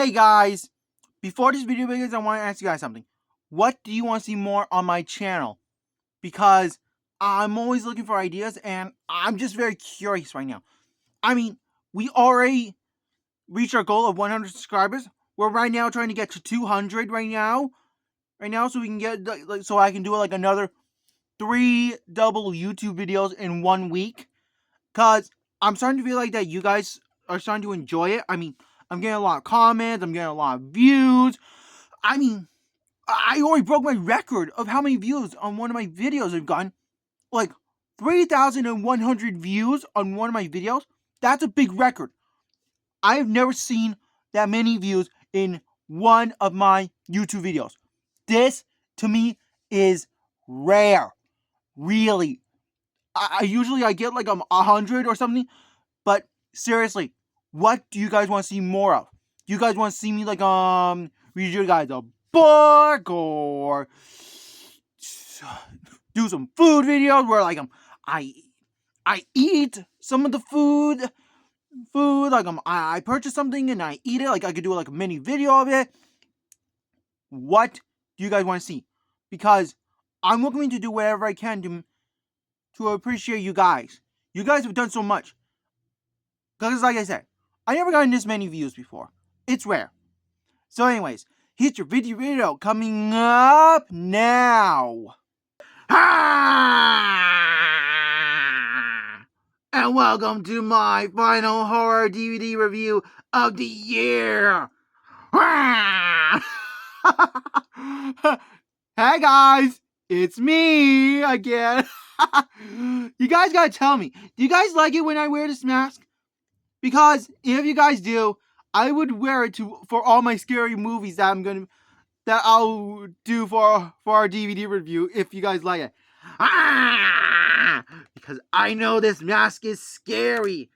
Hey guys, before this video begins, I want to ask you guys something. What do you want to see more on my channel? Because I'm always looking for ideas and I'm just very curious right now. I mean, we already reached our goal of 100 subscribers. We're right now trying to get to 200 right now. So we can get, so I can do like another 3 double YouTube videos in 1 week. Because I'm starting to feel like that you guys are starting to enjoy it. I mean, I'm getting a lot of comments. I'm getting a lot of views. I mean, I already broke my record of how many views on one of my videos I've gotten. Like 3,100 views on one of my videos. That's a big record. I've never seen that many views in one of my YouTube videos. This, to me, is rare. Really. I usually get like 100 or something. But seriously, what do you guys want to see more of? Do you guys want to see me like read you guys a book or do some food videos where like I eat some of the food like I purchase something and I eat it, like I could do like a mini video of it? What do you guys want to see? Because I'm looking to do whatever I can to appreciate you guys. You guys have done so much. Because like I said, I never gotten this many views before. It's rare. So anyways, here's your video coming up now. And welcome to my final horror DVD review of the year. Hey guys, it's me again. You guys gotta tell me, do you guys like it when I wear this mask? Because if you guys do, I would wear it for all my scary movies that I'll do for our DVD review if you guys like it. Because I know this mask is scary.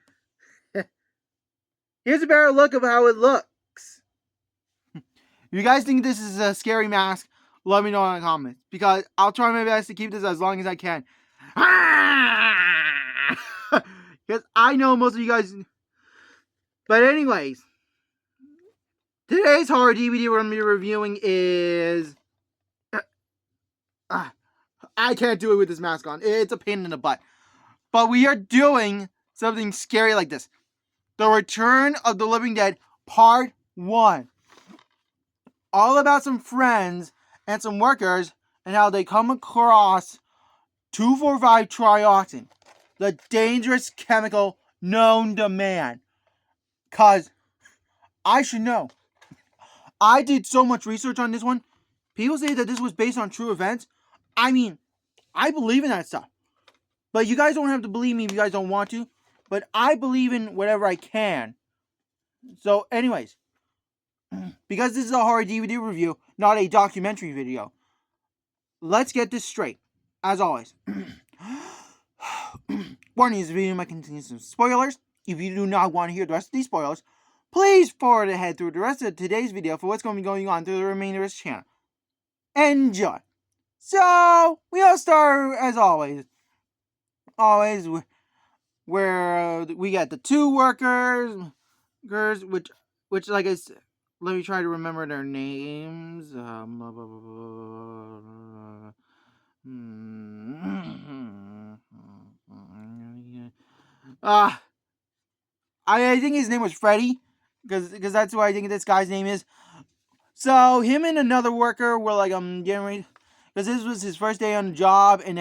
Here's a better look of how it looks. If you guys think this is a scary mask, let me know in the comments. Because I'll try my best to keep this as long as I can. Because I know most of you guys... But anyways, today's horror DVD we're going to be reviewing is... I can't do it with this mask on. It's a pain in the butt. But we are doing something scary like this. The Return of the Living Dead Part 1. All about some friends and some workers and how they come across 2,4,5-trioxin, the dangerous chemical known to man. Cause I should know. I did so much research on this one. People say that this was based on true events. I mean, I believe in that stuff. But you guys don't have to believe me if you guys don't want to. But I believe in whatever I can. So anyways, because this is a horror DVD review, not a documentary video, let's get this straight. As always. Warning, this video might contain some spoilers. If you do not want to hear the rest of these spoilers, please forward ahead through the rest of today's video for what's going to be going on through the remainder of this channel. Enjoy! So, we all start, as always, where we got the two workers, which like I said, let me try to remember their names. I think his name was Freddy, because that's what I think this guy's name is. So him and another worker were like getting ready, because this was his first day on the job, and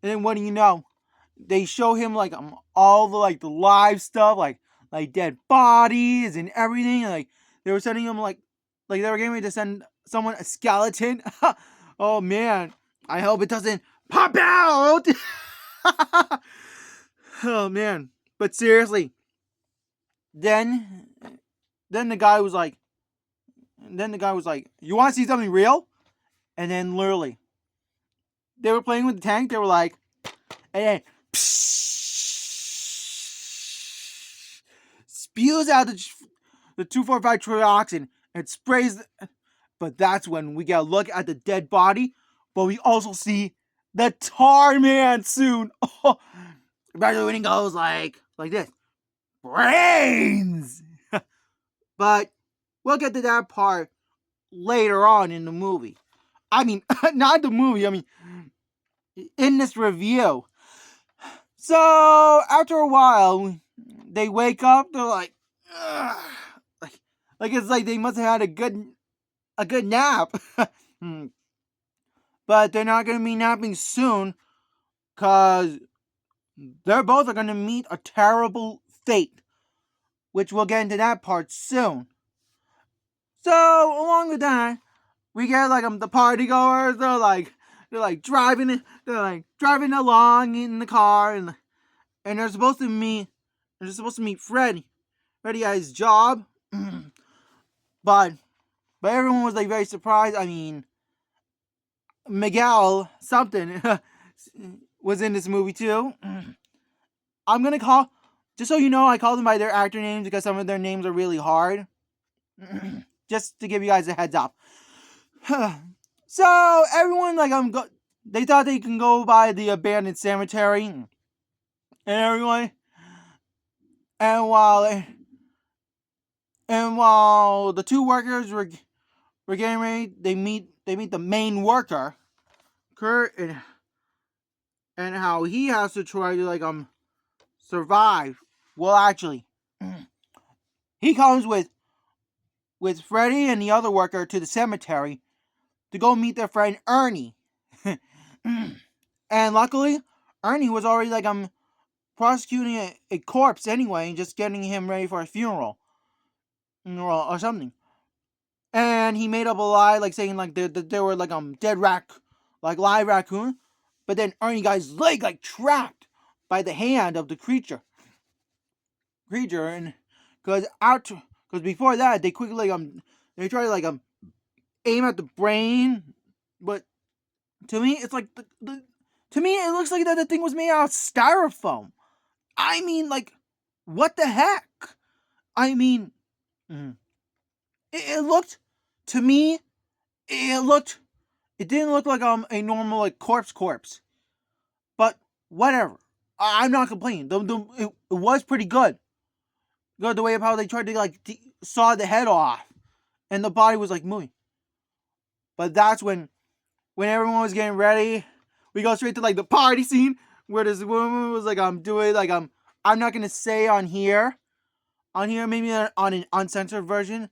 then what do you know? They show him like all the like the live stuff, like dead bodies and everything. And, like they were sending him like they were getting ready to send someone a skeleton. Oh man, I hope it doesn't pop out. Oh man, but seriously. Then the guy was like, you want to see something real? And then literally, they were playing with the tank. They were like, and then spews out the 2,4,5-trioxin and sprays. But that's when we get a look at the dead body. But we also see the Tar Man soon. Oh, especially when he goes like this. Brains! But we'll get to that part later on in the movie. I mean, not the movie, I mean, in this review. So, after a while, they wake up, they're like, ugh. Like it's like they must have had a good nap. But they're not going to be napping soon, because they're both are going to meet a terrible fate, which we'll get into that part soon. So, along with that, we get like the party goers. They're driving along in the car, and they're supposed to meet Freddy. Freddy at his job, but everyone was like very surprised. I mean, Miguel something was in this movie too. I'm gonna call, just so you know, I call them by their actor names because some of their names are really hard. Just to give you guys a heads up. So everyone they thought they can go by the abandoned cemetery, and everyone, and while the two workers were getting ready, they meet the main worker, Kurt, and how he has to try to survive. Well, actually, he comes with Freddy and the other worker to the cemetery to go meet their friend Ernie. And luckily, Ernie was already prosecuting a corpse anyway, and just getting him ready for a funeral or something. And he made up a lie, saying there were dead live raccoon. But then Ernie got his leg trapped by the hand of the creature, and because before that they quickly they try to aim at the brain, but to me it's to me it looks like that the thing was made out of styrofoam. I mean, what the heck? I mean, it looked, to me, it didn't look like a normal corpse. But whatever, I'm not complaining. It was pretty good. Good the way of how they tried to saw the head off, and the body was moving. But that's when everyone was getting ready, we go straight to the party scene where this woman was doing I'm not gonna say on here, maybe on an uncensored version,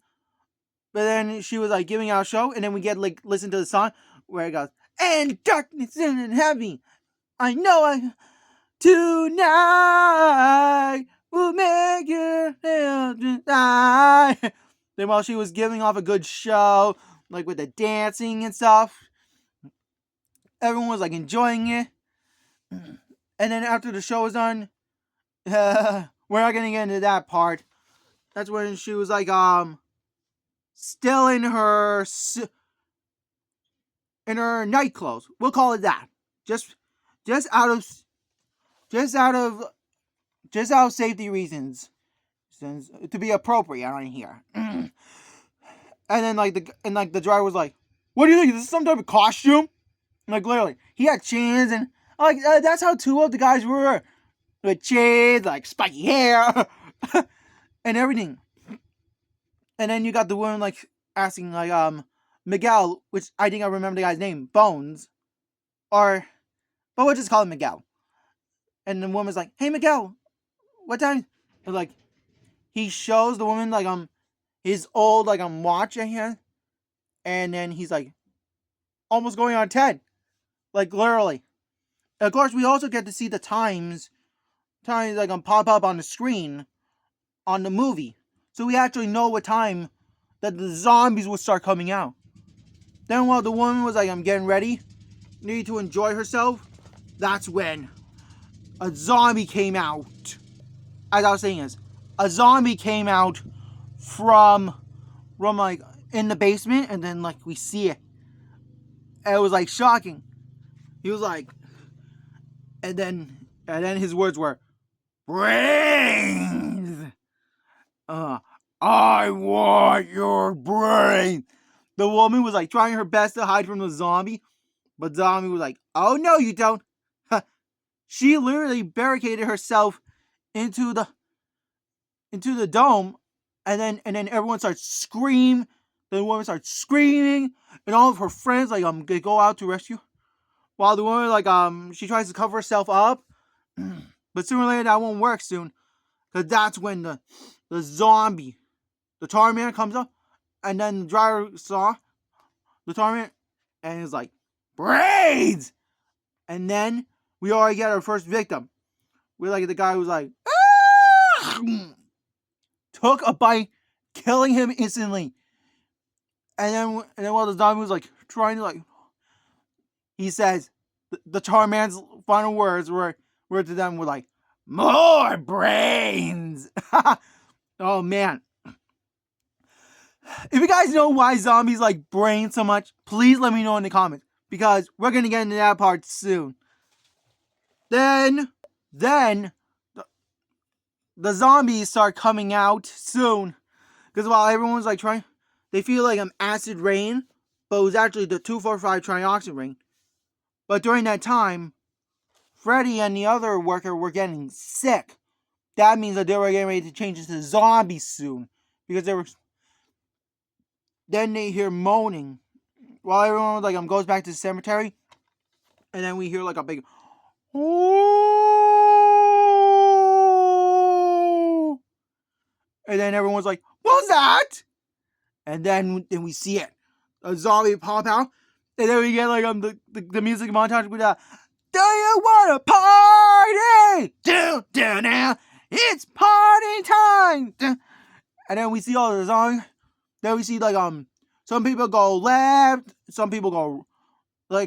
but then she was giving out a show, and then we get listen to the song where it goes, and darkness and heavy, I know tonight will make your children die. Then while she was giving off a good show, with the dancing and stuff, everyone was enjoying it. And then after the show was done, we're not gonna get into that part. That's when she was still in her night clothes. We'll call it that. Just out of safety reasons, to be appropriate on here. And then the driver was like, "What do you think? Is this some type of costume?" Literally, he had chains, and that's how two of the guys were, with chains, spiky hair, and everything. And then you got the woman asking Miguel, which I think I remember the guy's name, Bones, but we'll just call him Miguel. And the woman's like, "Hey Miguel, what time?" And he shows the woman his old watch at hand, and then he's almost going on 10, literally. And of course, we also get to see the times pop up on the screen on the movie, so we actually know what time that the zombies will start coming out. Then while the woman was getting ready, needed to enjoy herself, that's when a zombie came out. As I was saying, a zombie came out from in the basement, and then we see it. And it was shocking. He was and then his words were, "Brains! I want your brain." The woman was trying her best to hide from the zombie, but the zombie was "Oh no, you don't." She literally barricaded herself into the dome, and then everyone starts screaming. The woman starts screaming, and all of her friends they go out to rescue. While the woman she tries to cover herself up, but sooner or later that won't work soon, because that's when the zombie, the tar man comes up, and then the driver saw the tar man, and he's like, brains! And then we already get our first victim. We're like the guy who's like, ah! Took a bite, killing him instantly. And then while the zombie was trying to he says, the tar man's final words were to them were like, more brains! Oh man. If you guys know why zombies like brains so much, please let me know in the comments, because we're gonna get into that part soon. Then the zombies start coming out soon, because while everyone's trying, they feel like acid rain, but it was actually the 2,4,5 trioxin rain. But during that time, Freddy and the other worker were getting sick. That means that they were getting ready to change into zombies soon, because they were. Then they hear moaning, while everyone goes back to the cemetery, and then we hear a big, oh, and then everyone's like, what was that? And then we see it, a zombie pop out, and then we get the music montage with do you want a party? Do now, it's party time. And then we see all the zombies. Then we see some people go left, some people go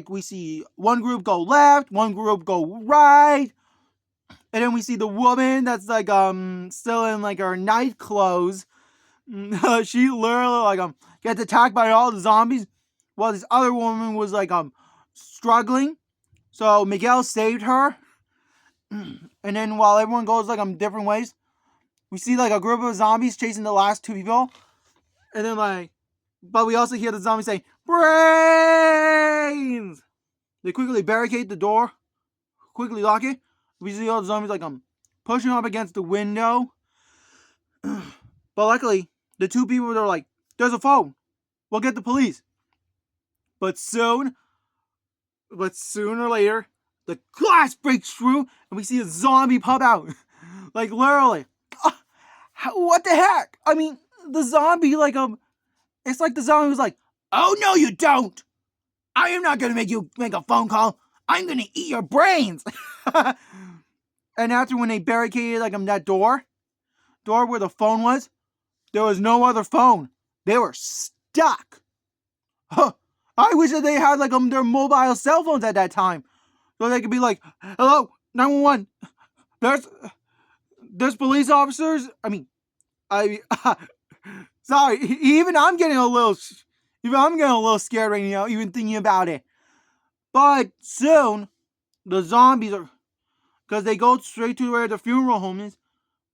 we see one group go left, one group go right, and then we see the woman that's still in her night clothes. She literally gets attacked by all the zombies, while this other woman was struggling. So Miguel saved her, and then while everyone goes different ways, we see a group of zombies chasing the last two people, and then but we also hear the zombies say brains. They quickly barricade the door, quickly lock it. We see all the zombies pushing up against the window. But luckily, the two people are like, there's a phone, we'll get the police. But sooner or later, the glass breaks through and we see a zombie pop out. Literally. What the heck? I mean, the zombie it's the zombie was like, oh no you don't! I am not gonna make you make a phone call. I'm gonna eat your brains. And after when they barricaded that door where the phone was, there was no other phone. They were stuck. Huh. I wish that they had their mobile cell phones at that time, so they could be like, hello, 911. There's police officers. Sorry, even I'm getting a little scared right now, even thinking about it. But soon, the zombies are, because they go straight to where the funeral home is,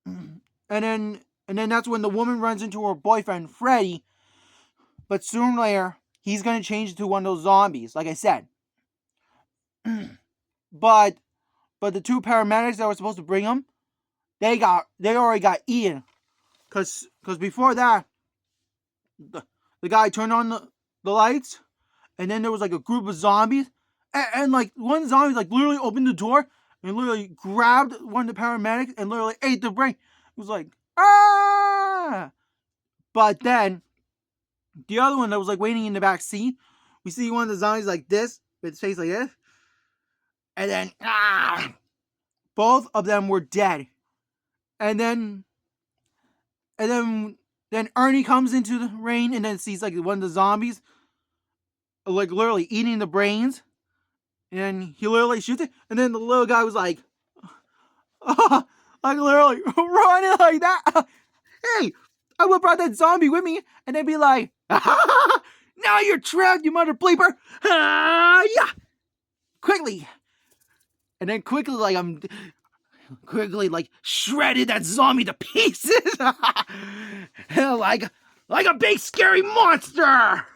and then that's when the woman runs into her boyfriend Freddy. But sooner or later, he's gonna change into one of those zombies, like I said. But the two paramedics that were supposed to bring him, they already got eaten, cause before that, the guy turned on the lights, and then there was a group of zombies, and one zombie literally opened the door and literally grabbed one of the paramedics and literally ate the brain. It was ah! But then the other one that was waiting in the back seat, we see one of the zombies this, with his face like this, and then both of them were dead. And then Ernie comes into the rain and then sees one of the zombies literally eating the brains, and he literally shoots it, and then the little guy was literally running like that. Hey, I would have brought that zombie with me, and they'd be like, now you're trapped, you mother bleeper. Yeah, quickly. And then quickly I'm shredded that zombie to pieces. like a big scary monster.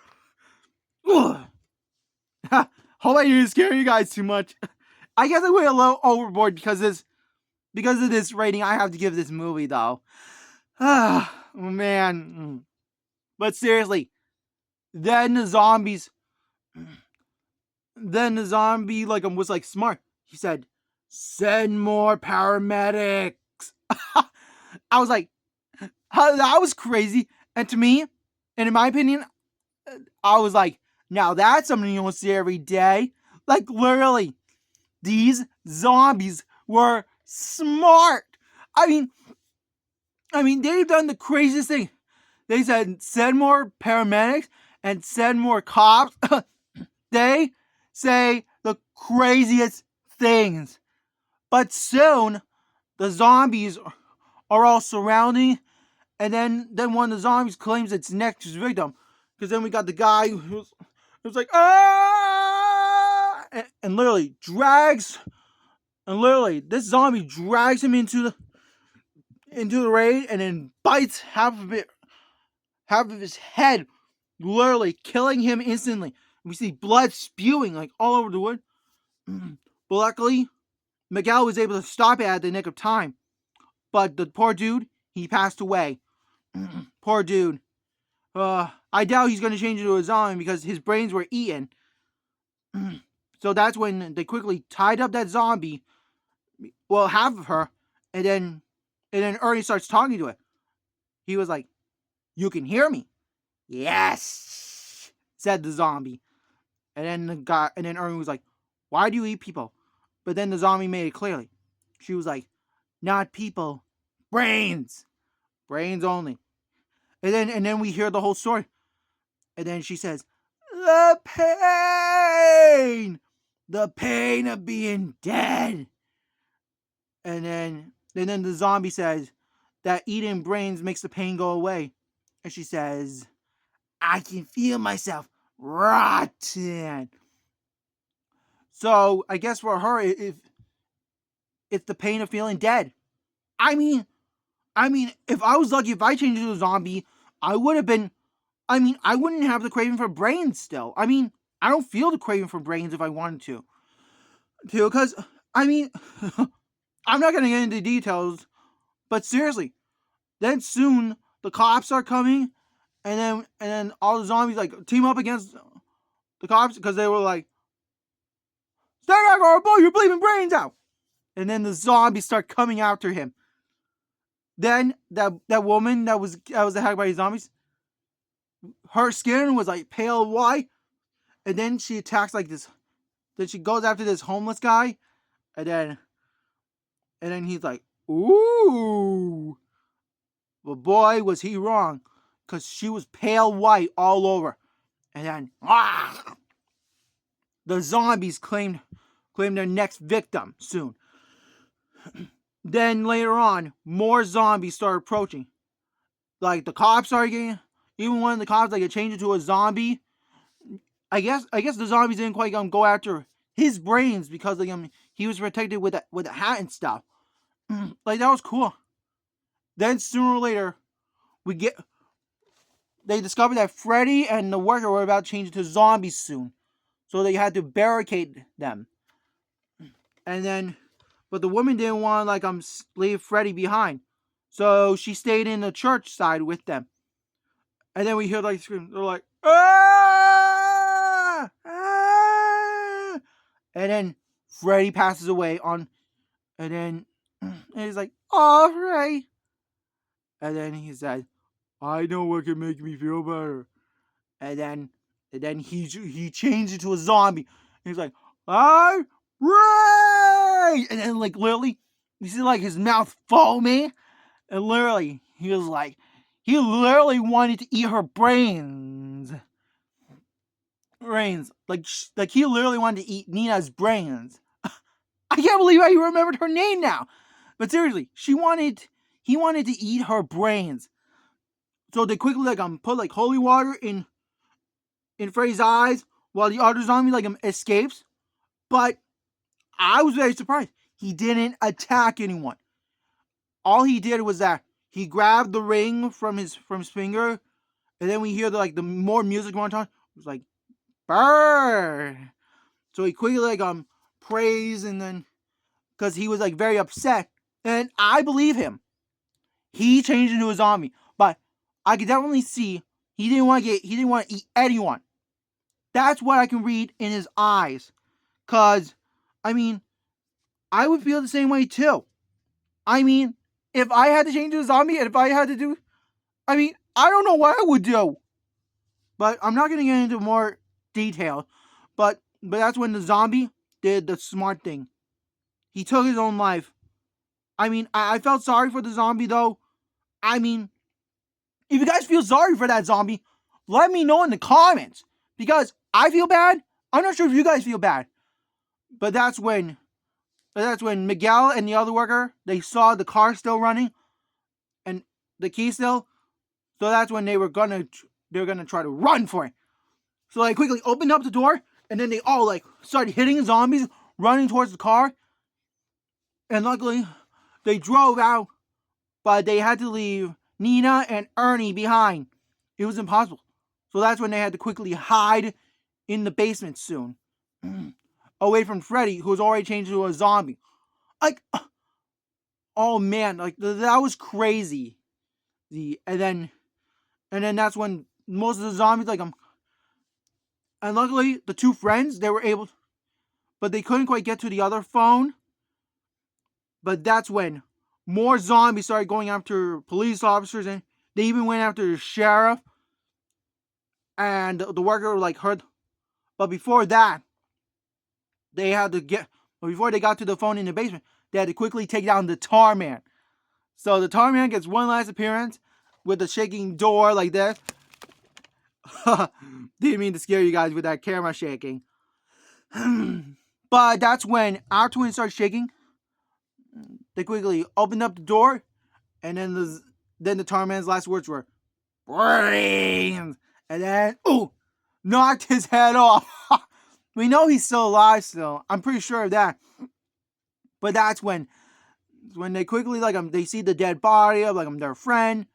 Hope I didn't scare you guys too much. I guess I went a little overboard because of this rating I have to give this movie, though. man. But seriously, then the zombies, then the zombie was like smart. He said, "Send more paramedics." I was like, that was crazy. And to me, and in my opinion, I was like, now that's something you don't see every day. Like literally, these zombies were smart. I mean, they've done the craziest thing. They said send more paramedics and send more cops. They say the craziest things. But soon, the zombies are all surrounding, and then one of the zombies claims its next victim. Because then we got the guy who's like, ah! And literally drags, and literally this zombie drags him into the raid, and then bites half of his head, literally killing him instantly. We see blood spewing like all over the wood. But luckily, Miguel was able to stop it at the nick of time. But the poor dude, he passed away. Poor dude. I doubt he's going to change into a zombie because his brains were eaten. So that's when they quickly tied up that zombie. Well, half of her. And then Ernie starts talking to it. He was like, "You can hear me?" "Yes," said the zombie. And then Ernie was like, "Why do you eat people?" But then the zombie made it clearly. She was like, "Not people, brains. Brains only." And then we hear the whole story. And then she says, "The pain of being dead." And then the zombie says that eating brains makes the pain go away. And she says, "I can feel myself rotten." So I guess for her, if it's the pain of feeling dead. I mean, if I was lucky, if I changed into a zombie, I would have been. I wouldn't have the craving for brains still. I don't feel the craving for brains if I wanted to. Because, I'm not going to get into details, but seriously, then soon the cops are coming, and then all the zombies team up against the cops because they were like, "Stay back or I'll blow your bleeding brains out!" And then the zombies start coming after him. Then that woman that was attacked by the zombies, her skin was like pale white, and then she attacks this. Then she goes after this homeless guy, and then he's like, "Ooh," but boy was he wrong, because she was pale white all over, and then the zombies claimed their next victim soon. Then later on, more zombies started approaching. Like the cops started getting, even one of the cops get changed into a zombie. I guess the zombies didn't quite go after his brains because he was protected with a hat and stuff. That was cool. Then sooner or later, they discovered that Freddy and the worker were about to change into zombies soon, so they had to barricade them. But the woman didn't want to leave Freddy behind, so she stayed in the church side with them. And then we hear screams. They're like, "Ah! Ah!" And then Freddy passes away and he's like, "Oh, Freddy." And then he said, "I know what can make me feel better." And then he changed into a zombie. And he's like, "I'm Ray!" And then literally, you see his mouth foaming, and literally he literally wanted to eat her brains. He literally wanted to eat Nina's brains. I can't believe I remembered her name now. But seriously, he wanted to eat her brains. So they quickly put holy water in Freddy's eyes while the other zombie escapes. But I was very surprised. He didn't attack anyone. All he did was that he grabbed the ring from his finger, and then we hear the more music going on. It was like, "Burn!" So he quickly prays, and then because he was very upset, and I believe him. He changed into a zombie, but I could definitely see he didn't want to eat anyone. That's what I can read in his eyes. Cause, I mean, I would feel the same way too. I mean, if I had to change to a zombie and if I had to do, I mean, I don't know what I would do. But I'm not gonna get into more detail. But that's when the zombie did the smart thing. He took his own life. I mean, I felt sorry for the zombie though. I mean, if you guys feel sorry for that zombie, let me know in the comments. Because I feel bad. I'm not sure if you guys feel bad. But that's when Miguel and the other worker, they saw the car still running and the key still. So that's when they were gonna try to run for it. So they quickly opened up the door and then they all like started hitting zombies, running towards the car. And luckily, they drove out, but they had to leave Nina and Ernie behind. It was impossible. So that's when they had to quickly hide in the basement soon. Away from Freddy, who was already changed into a zombie. Like, oh man, like that was crazy. And then that's when most of the zombies, like, and luckily the two friends, they were able, but they couldn't quite get to the other phone. But that's when more zombies started going after police officers, and they even went after the sheriff. And the worker like heard, but before that, they had to get. Before they got to the phone in the basement, they had to quickly take down the Tar Man. So the Tar Man gets one last appearance with the shaking door like this. Didn't mean to scare you guys with that camera shaking. But that's when our twin starts shaking. They quickly opened up the door, and then the Tar Man's last words were, "Brains," and then knocked his head off. We know he's still alive still. I'm pretty sure of that. But that's when they quickly they see the dead body of their friend,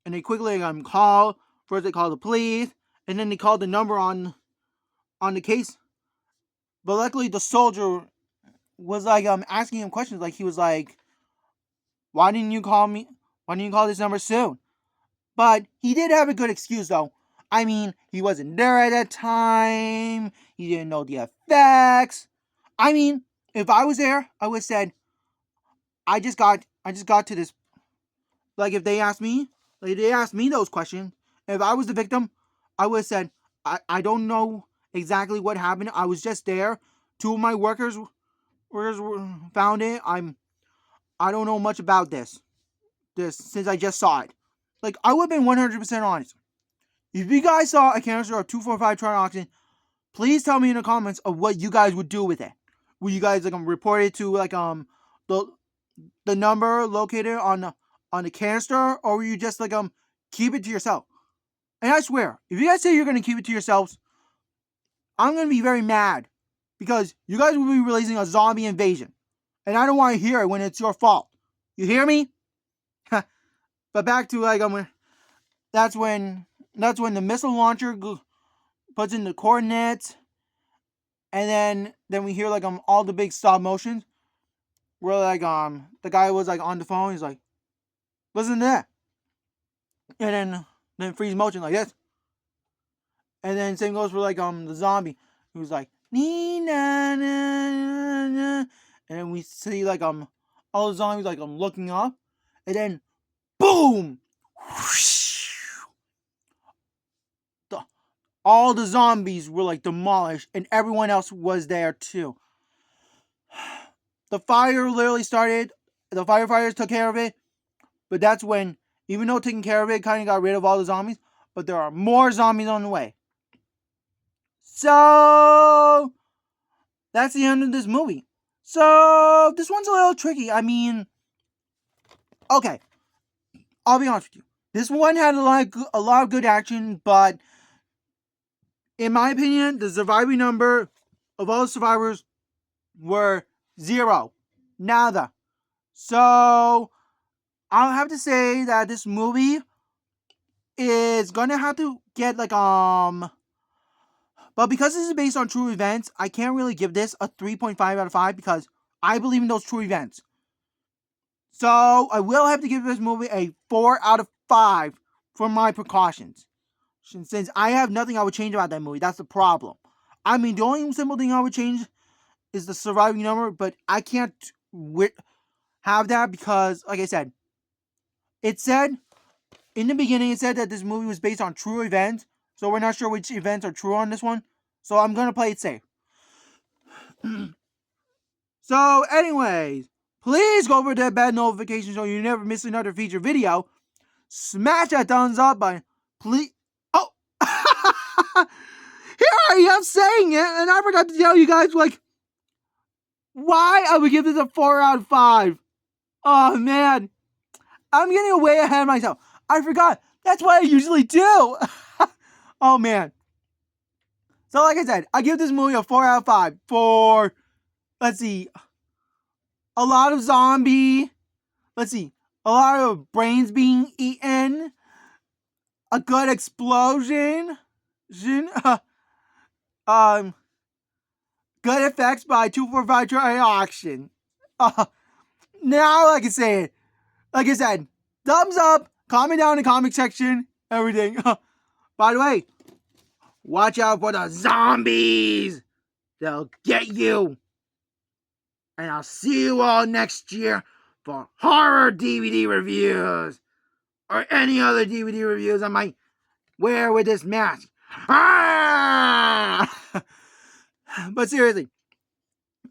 and they quickly call. First they call the police, and then they call the number on the case. But luckily the soldier was asking him questions. Like he was like, "Why didn't you call me? Why didn't you call this number soon?" But he did have a good excuse though. I mean, he wasn't there at that time. He didn't know the effects. I mean, if I was there, I would have said, I just got to this. Like if they asked me those questions, if I was the victim, I would have said, I don't know exactly what happened. I was just there. Two of my workers found it. I don't know much about this since I just saw it. Like I would have been 100% honest. If you guys saw a canister of 2,4,5 trioxin, please tell me in the comments of what you guys would do with it. Would you guys report it to the number located on the canister, or will you just keep it to yourself? And I swear, if you guys say you're gonna keep it to yourselves, I'm gonna be very mad because you guys will be releasing a zombie invasion, and I don't want to hear it when it's your fault. You hear me? But back to that's when the missile launcher puts in the coordinates, and then we hear all the big stop motions where the guy was on the phone. He's like, listen to that, and then freeze motion like this, and then same goes for the zombie who's like na na na na, and then we see all the zombies looking up, and then boom. All the zombies were demolished, and everyone else was there too. The fire literally started. The firefighters took care of it, but that's when, even though taking care of it kind of got rid of all the zombies, but there are more zombies on the way. So that's the end of this movie. So this one's a little tricky. I mean, okay, I'll be honest with you. This one had a lot of good action, but in my opinion, the surviving number of all the survivors were 0. Nada. So I'll have to say that this movie is gonna have to get but because this is based on true events, I can't really give this a 3.5 out of 5 because I believe in those true events. So I will have to give this movie a 4 out of 5 for my precautions. Since I have nothing I would change about that movie, that's the problem. I mean, the only simple thing I would change is the surviving number, but I can't have that because, like I said, it said in the beginning, it said that this movie was based on true events, so we're not sure which events are true on this one. So I'm gonna play it safe. So, anyways, please go over that bell notification so you never miss another feature video. Smash that thumbs up button, please. Oh, here I am saying it, and I forgot to tell you guys why I would give this a 4 out of 5. Oh man, I'm getting way ahead of myself. I forgot. That's what I usually do. Oh man. So like I said, I give this movie a 4 out of 5 for, let's see, a lot of zombie. Let's see, a lot of brains being eaten. A good explosion. Good effects by 245 Try Auction. Now, like I said, thumbs up, comment down in the comment section, everything. By the way, watch out for the zombies. They'll get you. And I'll see you all next year for horror DVD reviews. Or any other DVD reviews I might wear with this mask. But seriously,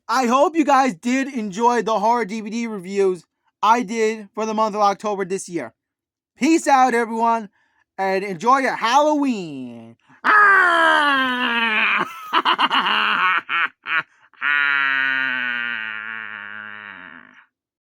I hope you guys did enjoy the horror DVD reviews I did for the month of October this year. Peace out, everyone, and enjoy your Halloween.